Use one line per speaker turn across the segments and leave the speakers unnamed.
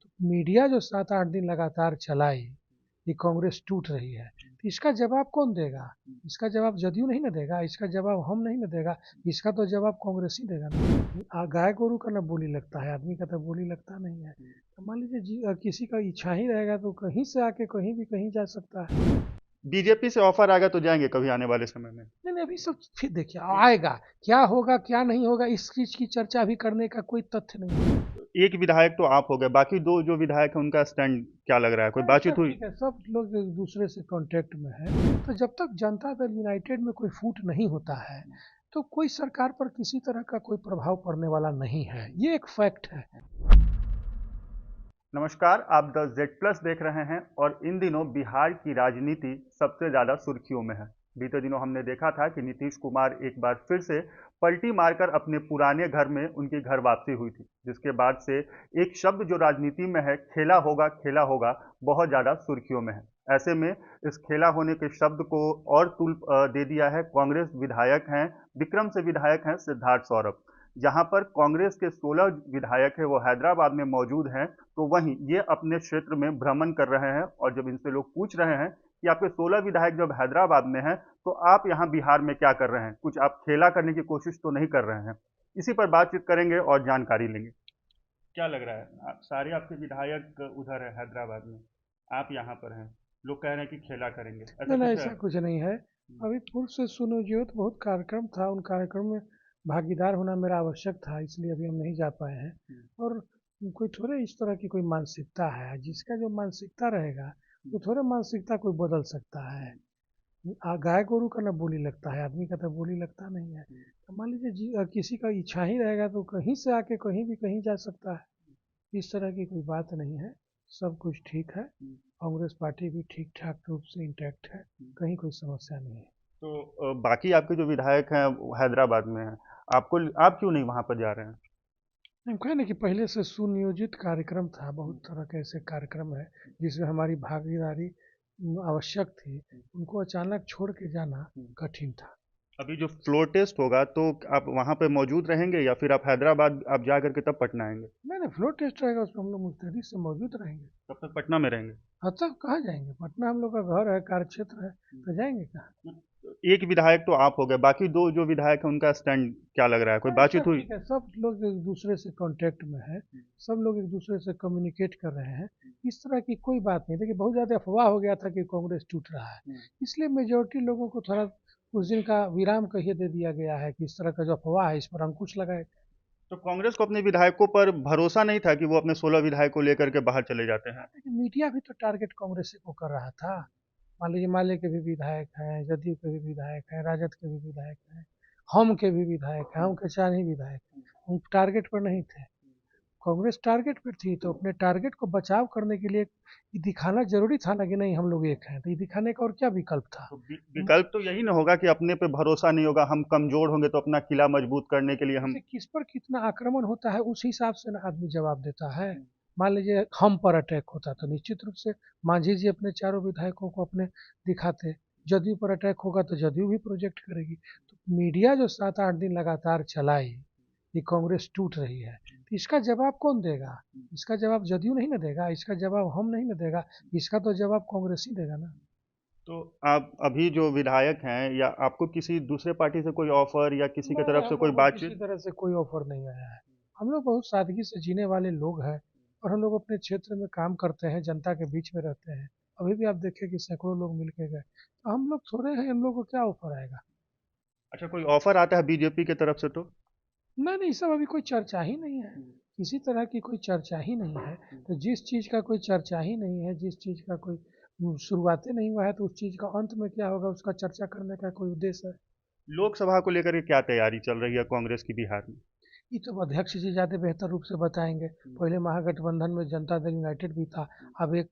तो मीडिया जो 7-8 दिन लगातार चलाई कि कांग्रेस टूट रही है, तो इसका जवाब कौन देगा? इसका जवाब जदयू नहीं ना देगा, इसका जवाब हम नहीं ना देगा, इसका तो जवाब कांग्रेस ही देगा ना। गाय गोरू का ना बोली लगता है, आदमी का तो बोली लगता नहीं है। तो मान लीजिए किसी का इच्छा ही रहेगा तो कहीं से आके कहीं भी कहीं जा सकता है।
बीजेपी से ऑफर आएगा तो जाएंगे कभी आने वाले समय में?
नहीं नहीं, अभी सब फिर देखिए आएगा, क्या होगा क्या नहीं होगा इस चीज की चर्चा अभी करने का कोई तथ्य नहीं है।
एक विधायक तो आप हो गए, बाकी दो जो विधायक हैं उनका स्टैंड क्या लग रहा है? कोई
हाँ,
बातचीत
सब
हुई?
ठीक है, सब लोग एक दूसरे से कांटेक्ट में है। तो जब तक जनता दल यूनाइटेड में कोई फूट नहीं होता है तो कोई सरकार पर किसी तरह का कोई प्रभाव पड़ने वाला नहीं है, ये एक फैक्ट है।
नमस्कार, आप द जेड प्लस देख रहे हैं और इन दिनों बिहार की राजनीति सबसे ज्यादा सुर्खियों में है। बीते दिनों हमने देखा था कि नीतीश कुमार एक बार फिर से पलटी मारकर अपने पुराने घर में उनकी घर वापसी हुई थी, जिसके बाद से एक शब्द जो राजनीति में है, खेला होगा, बहुत ज्यादा सुर्खियों में है। ऐसे में इस खेला होने के शब्द को और तुल दे दिया है कांग्रेस विधायक हैं, विक्रम से विधायक हैं सिद्धार्थ सौरभ। जहां पर कांग्रेस के 16 विधायक है वो हैदराबाद में मौजूद हैं, तो वहीं ये अपने क्षेत्र में भ्रमण कर रहे हैं और जब इनसे लोग पूछ रहे हैं कि आपके 16 विधायक जब हैदराबाद में हैं तो आप यहाँ बिहार में क्या कर रहे हैं, कुछ आप खेला करने की कोशिश तो नहीं कर रहे हैं? इसी पर बातचीत करेंगे और जानकारी लेंगे। क्या लग रहा है, सारे आपके विधायक उधर है हैदराबाद में, आप यहाँ पर हैं, लोग कह रहे हैं कि खेला करेंगे, ऐसा
नहीं नहीं,
कुछ है?
ऐसा कुछ नहीं है। अभी पूर्व से सुनियोजित बहुत कार्यक्रम था, उन कार्यक्रम में भागीदार होना मेरा आवश्यक था, इसलिए अभी हम नहीं जा पाए हैं। और कोई थोड़े इस तरह की कोई मानसिकता है, जिसका जो मानसिकता रहेगा वो थोड़े मानसिकता कोई बदल सकता है। गाय गोरू का ना बोली लगता है, आदमी का तो बोली लगता नहीं है। तो मान लीजिए किसी का इच्छा ही रहेगा तो कहीं से आके कहीं भी कहीं जा सकता है, इस तरह की कोई बात नहीं है। सब कुछ ठीक है, कांग्रेस पार्टी भी ठीक ठाक रूप से इंटैक्ट है, कहीं कोई समस्या नहीं है।
तो बाकी आपके जो विधायक हैं वो हैदराबाद में हैं, आपको आप क्यों नहीं वहां पर जा रहे हैं?
हम कहें ना कि पहले से सुनियोजित कार्यक्रम था, बहुत तरह के ऐसे कार्यक्रम है जिसमें हमारी भागीदारी आवश्यक थी, उनको अचानक छोड़ के जाना कठिन था।
अभी जो फ्लोर टेस्ट होगा तो आप वहां पे मौजूद रहेंगे या फिर आप हैदराबाद आप जा करके तब पटना आएंगे?
नहीं नहीं, फ्लोर टेस्ट रहेगा, उसमें हम लोग मुस्तैदी से मौजूद रहेंगे।
तब तक पटना में रहेंगे?
हाँ, तब कहाँ जाएंगे, पटना हम लोग का घर है, कार्य क्षेत्र है, तो जाएंगे कहाँ।
एक विधायक तो आप हो गए, बाकी दो जो विधायक हैं उनका स्टैंड क्या लग रहा है? कोई
हाँ,
बातचीत
सब
हुई?
ठीक है, सब लोग एक दूसरे से कांटेक्ट में है, सब लोग एक दूसरे से कम्युनिकेट कर रहे हैं। इस तरह की कोई बात नहीं। देखिए बहुत ज़्यादा अफवाह हो गया था कि कांग्रेस टूट रहा है, इसलिए मेजोरिटी लोगों को थोड़ा उस दिन का विराम कहिए दे दिया गया है कि इस तरह का जो अफवाह है इस पर अंकुश लगाए।
तो कांग्रेस को अपने विधायकों पर भरोसा नहीं था कि वो अपने 16 विधायकों को लेकर के बाहर चले जाते हैं?
लेकिन मीडिया भी तो टारगेट कांग्रेस को कर रहा था। मान लीजिए माले के भी विधायक हैं, जदयू के भी विधायक हैं, राजद के भी विधायक हैं, हम के भी विधायक हैं, हम के 4 ही विधायक हैं, हम टारगेट पर नहीं थे। कांग्रेस टारगेट पर थी तो अपने टारगेट को बचाव करने के लिए ये दिखाना जरूरी था ना कि नहीं हम लोग एक हैं, तो ये दिखाने का और क्या विकल्प था।
तो विकल्प तो यही ना होगा कि अपने पे भरोसा नहीं होगा, हम कमजोर होंगे तो अपना किला मजबूत करने के लिए हम।
देखिए किस पर कितना आक्रमण होता है उस हिसाब से ना आदमी जवाब देता है। मान लीजिए हम पर अटैक होता तो निश्चित रूप से मांझी जी अपने चारों विधायकों को अपने दिखाते, जदयू पर अटैक होगा तो जदयू भी प्रोजेक्ट करेगी। तो मीडिया जो 7-8 दिन लगातार चलाई कि कांग्रेस टूट रही है, तो इसका जवाब कौन देगा? इसका जवाब जदयू नहीं ना देगा, इसका जवाब हम नहीं ना देगा, इसका तो जवाब कांग्रेस ही देगा ना।
तो आप अभी जो विधायक हैं, या आपको किसी दूसरे पार्टी से कोई ऑफर या किसी की
नहीं,
तरफ से
हम
कोई
लोग को किसी
बातचीत?
तरह से कोई ऑफर नहीं आया है। हम लोग बहुत सादगी से जीने वाले लोग हैं और हम लोग अपने क्षेत्र में काम करते हैं, जनता के बीच में रहते हैं। अभी भी आप देखें कि सैकड़ों लोग मिल के गए, तो हम लोग थोड़े हैं, हम लोग को क्या ऑफर आएगा।
अच्छा, कोई ऑफर आता है बीजेपी की तरफ से तो?
नहीं नहीं, सब अभी कोई चर्चा ही नहीं है, किसी तरह की कोई चर्चा ही नहीं है। तो जिस चीज़ का कोई चर्चा ही नहीं है, जिस चीज़ का कोई शुरुआतें नहीं हुआ है, तो उस चीज़ का अंत में क्या होगा उसका चर्चा करने का कोई उद्देश्य है।
लोकसभा को लेकर के क्या तैयारी चल रही है कांग्रेस की बिहार में?
ये तो अध्यक्ष जी ज़्यादा बेहतर रूप से बताएंगे। पहले महागठबंधन में जनता दल यूनाइटेड भी था, अब एक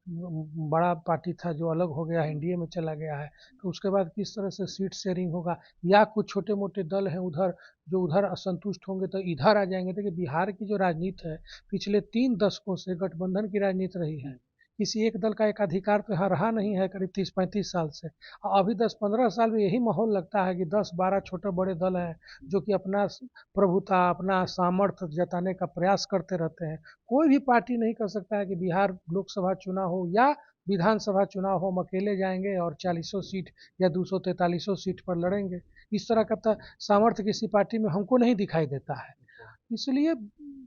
बड़ा पार्टी था जो अलग हो गया है, एनडीए में चला गया है। तो उसके बाद किस तरह से सीट शेयरिंग होगा, या कुछ छोटे मोटे दल हैं उधर जो उधर असंतुष्ट होंगे तो इधर आ जाएंगे। देखिए बिहार की जो राजनीति है पिछले 3 दशकों से गठबंधन की राजनीति रही है। किसी एक दल का एकाधिकार तो यहाँ रहा नहीं है करीब 30-35 साल से। और अभी 10-15 साल में यही माहौल लगता है कि 10-12 छोटे बड़े दल हैं जो कि अपना प्रभुता, अपना सामर्थ्य जताने का प्रयास करते रहते हैं। कोई भी पार्टी नहीं कर सकता है कि बिहार लोकसभा चुनाव हो या विधानसभा चुनाव हो, हम अकेले जाएंगे और 40 सीट या 243 सीट पर लड़ेंगे। इस तरह का सामर्थ्य किसी पार्टी में हमको नहीं दिखाई देता है। इसलिए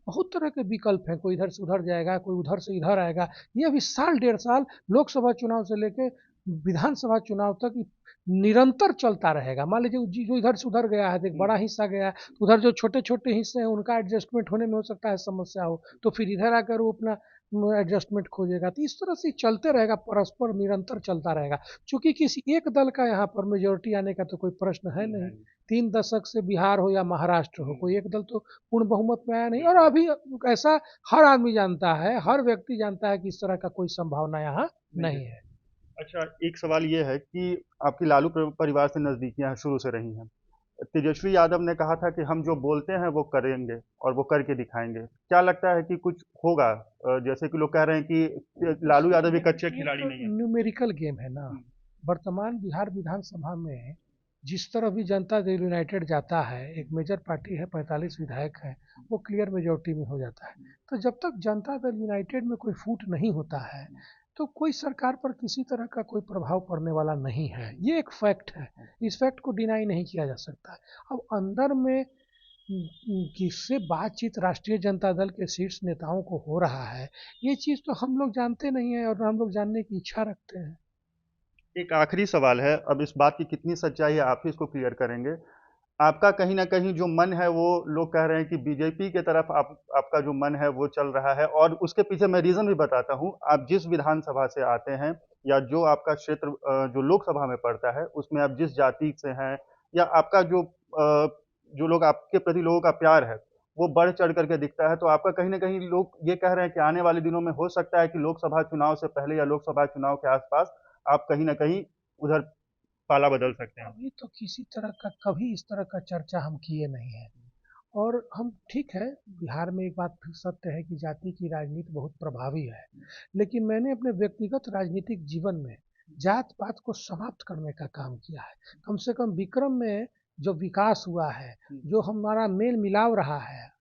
बहुत तरह के विकल्प हैं, कोई इधर से उधर जाएगा, कोई उधर से इधर आएगा। ये अभी साल 1.5 साल लोकसभा चुनाव से लेकर विधानसभा चुनाव तक निरंतर चलता रहेगा। मान लीजिए जो इधर से उधर गया है, एक बड़ा हिस्सा गया है, तो उधर जो छोटे छोटे हिस्से हैं उनका एडजस्टमेंट होने में हो सकता है समस्या हो, तो फिर इधर आकर वो अपना एडजस्टमेंट खोजेगा। तो इस तरह से चलते रहेगा, परस्पर निरंतर चलता रहेगा। चूंकि किसी एक दल का यहाँ पर मेजोरिटी आने का तो कोई प्रश्न है नहीं। 3 दशक से बिहार हो या महाराष्ट्र हो, कोई एक दल तो पूर्ण बहुमत में आया नहीं। और अभी ऐसा हर आदमी जानता है, हर व्यक्ति जानता है कि इस तरह का कोई संभावना यहाँ नहीं है।
अच्छा, एक सवाल ये है कि आपकी लालू परिवार से नजदीकियां शुरू से रही हैं। तेजस्वी यादव ने कहा था कि हम जो बोलते हैं वो करेंगे और वो करके दिखाएंगे। क्या लगता है कि कुछ होगा? जैसे कि लोग कह रहे हैं कि लालू यादव भी कच्चे खिलाड़ी नहीं है।
न्यूमेरिकल गेम है ना। वर्तमान बिहार विधानसभा में जिस तरह भी जनता दल यूनाइटेड जाता है, एक मेजर पार्टी है, 45 विधायक हैं, वो क्लियर मेजोरिटी में हो जाता है। तो जब तक जनता दल यूनाइटेड में कोई फूट नहीं होता है तो कोई सरकार पर किसी तरह का कोई प्रभाव पड़ने वाला नहीं है। ये एक फैक्ट है, इस फैक्ट को डिनाई नहीं किया जा सकता। अब अंदर में किससे बातचीत राष्ट्रीय जनता दल के शीर्ष नेताओं को हो रहा है, ये चीज़ तो हम लोग जानते नहीं है और हम लोग जानने की इच्छा रखते हैं।
एक आखिरी सवाल है, अब इस बात की कितनी सच्चाई है आप ही इसको क्लियर करेंगे। आपका कहीं ना कहीं जो मन है, वो लोग कह रहे हैं कि बीजेपी के तरफ आपका जो मन है वो चल रहा है, और उसके पीछे मैं रीजन भी बताता हूं। आप जिस विधानसभा से आते हैं या जो आपका क्षेत्र जो लोकसभा में पड़ता है उसमें आप जिस जाति से हैं, या आपका जो लोग आपके प्रति लोगों का प्यार है वो बढ़ चढ़ करके दिखता है। तो आपका कहीं ना कहीं लोग ये कह रहे हैं कि आने वाले दिनों में हो सकता है कि लोकसभा चुनाव से पहले या लोकसभा चुनाव के आसपास आप कहीं ना कहीं उधर पाला बदल सकते हैं।
अभी तो किसी तरह का कभी इस तरह का चर्चा हम किए नहीं है। और हम ठीक है, बिहार में एक बात फिर सत्य है कि जाति की राजनीति बहुत प्रभावी है, लेकिन मैंने अपने व्यक्तिगत राजनीतिक जीवन में जात पात को समाप्त करने का काम किया है। कम से कम विक्रम में जो विकास हुआ है, जो हमारा मेल मिलाव रहा है,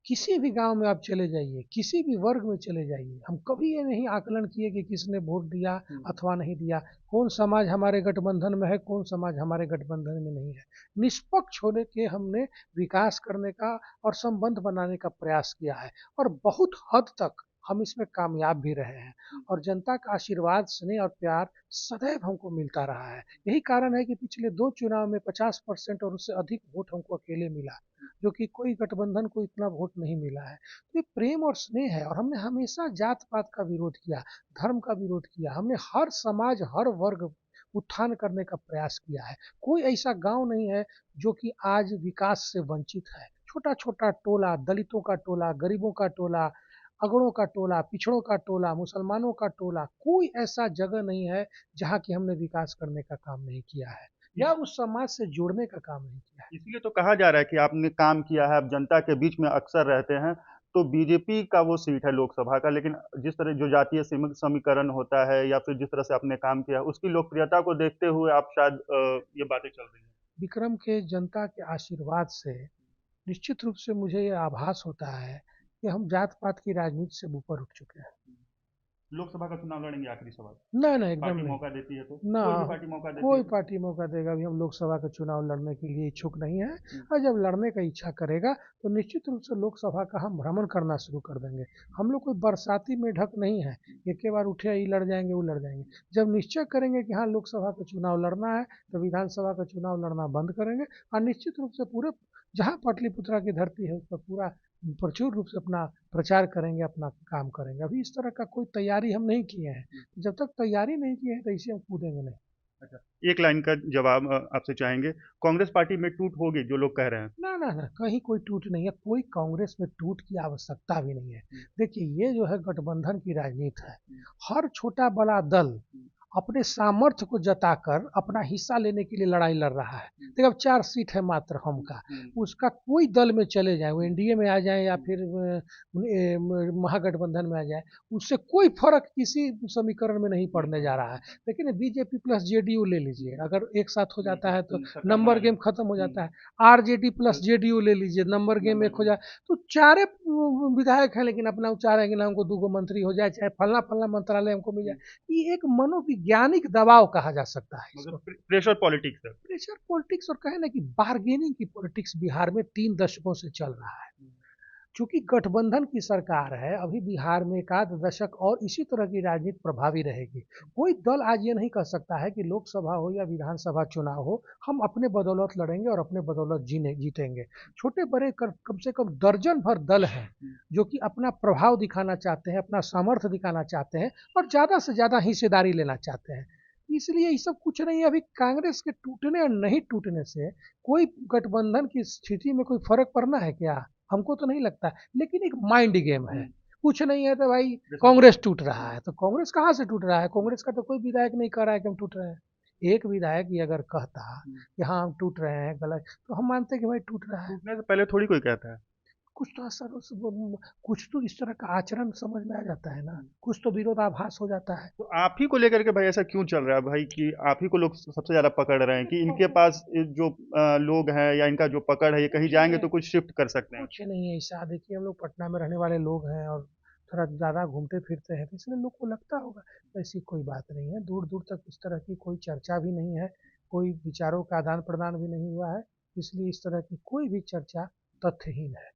किसी भी गांव में आप चले जाइए, किसी भी वर्ग में चले जाइए, हम कभी ये नहीं आकलन किए कि किसने वोट दिया अथवा नहीं दिया, कौन समाज हमारे गठबंधन में है, कौन समाज हमारे गठबंधन में नहीं है। निष्पक्ष होने के हमने विकास करने का और संबंध बनाने का प्रयास किया है, और बहुत हद तक हम इसमें कामयाब भी रहे हैं। और जनता का आशीर्वाद, स्नेह और प्यार सदैव हमको मिलता रहा है। यही कारण है कि पिछले 2 चुनाव में 50% और उससे अधिक वोट हमको अकेले मिला, जो कि कोई गठबंधन को इतना वोट नहीं मिला है। तो ये प्रेम और स्नेह है। और हमने हमेशा जात पात का विरोध किया, धर्म का विरोध किया। हमने हर समाज, हर वर्ग उत्थान करने का प्रयास किया है। कोई ऐसा गांव नहीं है जो कि आज विकास से वंचित है। छोटा छोटा टोला, दलितों का टोला, गरीबों का टोला, अगड़ों का टोला, पिछड़ों का टोला, मुसलमानों का टोला, कोई ऐसा जगह नहीं है जहाँ की हमने विकास करने का काम नहीं किया है या उस समाज से जोड़ने का काम नहीं किया है।
इसीलिए तो कहा जा रहा है कि आपने काम किया है, आप जनता के बीच में अक्सर रहते हैं। तो बीजेपी का वो सीट है लोकसभा का, लेकिन जिस तरह जो जातीय समीकरण होता है या फिर जिस तरह से आपने काम किया है उसकी लोकप्रियता को देखते हुए आप शायद ये बातें चल रही हैं।
विक्रम के जनता के आशीर्वाद से निश्चित रूप से मुझे ये आभास होता है कि हम जात पात की राजनीति से ऊपर उठ चुके हैं।
लोकसभा का चुनाव लड़ेंगे, आखिरी सवाल।
ना ना, एकदम
पार्टी
नहीं।
मौका देती है तो
ना,
कोई भी पार्टी मौका देती
कोई
है
पार्टी मौका देगा अभी हम लोकसभा का चुनाव लड़ने के लिए इच्छुक नहीं है। और जब लड़ने का इच्छा करेगा तो निश्चित रूप से लोकसभा का हम भ्रमण करना शुरू कर देंगे। हम लोग कोई बरसाती में ढक नहीं है, एक के बार उठे ये लड़ जाएंगे वो लड़ जाएंगे। जब निश्चय करेंगे कि हाँ लोकसभा का चुनाव लड़ना है तो विधानसभा का चुनाव लड़ना बंद करेंगे, और निश्चित रूप से पूरे जहाँ पाटलिपुत्रा की धरती है उस पर पूरा प्रचुर रूप से अपना प्रचार करेंगे, अपना काम करेंगे। अभी इस तरह का कोई तैयारी हम नहीं किए हैं। जब तक तैयारी नहीं किए हैं तो इसे हम कूदेंगे नहीं।
अच्छा, एक लाइन का जवाब आपसे चाहेंगे। कांग्रेस पार्टी में टूट होगी जो लोग कह रहे हैं?
ना ना ना, कहीं कोई टूट नहीं है, कोई कांग्रेस में टूट की आवश्यकता भी नहीं है। देखिए, ये जो है गठबंधन की राजनीति है। हर छोटा बड़ा दल अपने सामर्थ्य को जताकर अपना हिस्सा लेने के लिए लड़ाई लड़ रहा है। देखिए अब 4 सीट है मात्र हम का, उसका कोई दल में चले जाए, वो एनडीए में आ जाए या फिर महागठबंधन में आ जाए, उससे कोई फर्क किसी समीकरण में नहीं पड़ने जा रहा है। लेकिन बीजेपी प्लस जेडीयू ले लीजिए, अगर एक साथ हो जाता है तो नंबर गेम खत्म हो जाता है। आरजेडी प्लस जेडीयू ले लीजिए, नंबर गेम एक हो जाए, तो चारे विधायक हैं लेकिन अपना चाह रहे हैं कि ना हमको 2 मंत्री हो जाए, चाहे फलना फलना मंत्रालय हमको मिल जाए। ये एक मनोवैज्ञानिक दबाव कहा जा सकता है इसको।
प्रेशर पॉलिटिक्स है।
प्रेशर पॉलिटिक्स और कहे ना कि बार्गेनिंग की पॉलिटिक्स बिहार में 3 दशकों से चल रहा है। चूंकि गठबंधन की सरकार है, अभी बिहार में 1 दशक और इसी तरह की राजनीति प्रभावी रहेगी। कोई दल आज ये नहीं कह सकता है कि लोकसभा हो या विधानसभा चुनाव हो, हम अपने बदौलत लड़ेंगे और अपने बदौलत जीतेंगे। छोटे बड़े कम से कम दर्जन भर दल हैं जो कि अपना प्रभाव दिखाना चाहते हैं, अपना सामर्थ्य दिखाना चाहते हैं और ज़्यादा से ज़्यादा हिस्सेदारी लेना चाहते हैं। इसलिए ये सब कुछ नहीं है। अभी कांग्रेस के टूटने और नहीं टूटने से कोई गठबंधन की स्थिति में कोई फर्क पड़ना है क्या? हमको तो नहीं लगता, लेकिन एक माइंड गेम है। कुछ नहीं है तो भाई कांग्रेस टूट रहा है, तो कांग्रेस कहाँ से टूट रहा है? कांग्रेस का तो कोई विधायक नहीं कह रहा है कि हम टूट रहे हैं। एक विधायक ये अगर कहता कि हाँ हम टूट रहे हैं गलत, तो हम मानते हैं कि भाई टूट रहा है।
टूटने से पहले थोड़ी कोई कहता है।
कुछ तो असर कुछ तो इस तरह का आचरण समझ में आ जाता है ना, कुछ तो विरोधाभास हो जाता है।
तो आप ही को लेकर के भाई ऐसा क्यों चल रहा है भाई कि आप ही को लोग सबसे ज्यादा पकड़ रहे हैं कि इनके पास ये जो लोग हैं या इनका जो पकड़ है, ये कहीं जाएंगे तो कुछ शिफ्ट कर सकते हैं?
कुछ नहीं है ऐसा। देखिए हम लोग पटना में रहने वाले लोग हैं और थोड़ा ज़्यादा घूमते फिरते हैं, तो इसलिए लोग को लगता होगा। ऐसी कोई बात नहीं है, दूर दूर तक इस तरह की कोई चर्चा भी नहीं है, कोई विचारों का आदान प्रदान भी नहीं हुआ है, इसलिए इस तरह की कोई भी चर्चा तथ्यहीन है।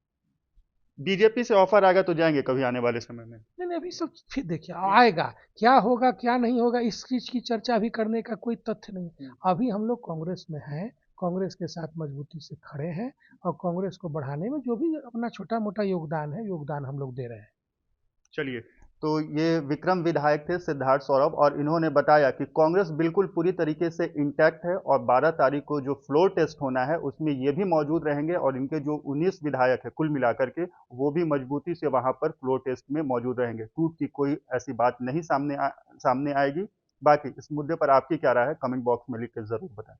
बीजेपी से ऑफर आएगा तो जाएंगे कभी आने वाले समय में?
नहीं नहीं, अभी सब फिर देखिए आएगा, क्या होगा क्या नहीं होगा इस चीज की चर्चा अभी करने का कोई तथ्य नहीं। अभी हम लोग कांग्रेस में हैं, कांग्रेस के साथ मजबूती से खड़े हैं और कांग्रेस को बढ़ाने में जो भी अपना छोटा मोटा योगदान है, योगदान हम लोग दे रहे हैं।
चलिए, तो ये विक्रम विधायक थे सिद्धार्थ सौरभ, और इन्होंने बताया कि कांग्रेस बिल्कुल पूरी तरीके से इंटैक्ट है और 12 तारीख को जो फ्लोर टेस्ट होना है उसमें ये भी मौजूद रहेंगे और इनके जो 19 विधायक है कुल मिलाकर के, वो भी मजबूती से वहां पर फ्लोर टेस्ट में मौजूद रहेंगे। टूट की कोई ऐसी बात नहीं सामने आएगी। बाकी इस मुद्दे पर आपकी क्या राय है, कमेंट बॉक्स में लिख के जरूर बताएं।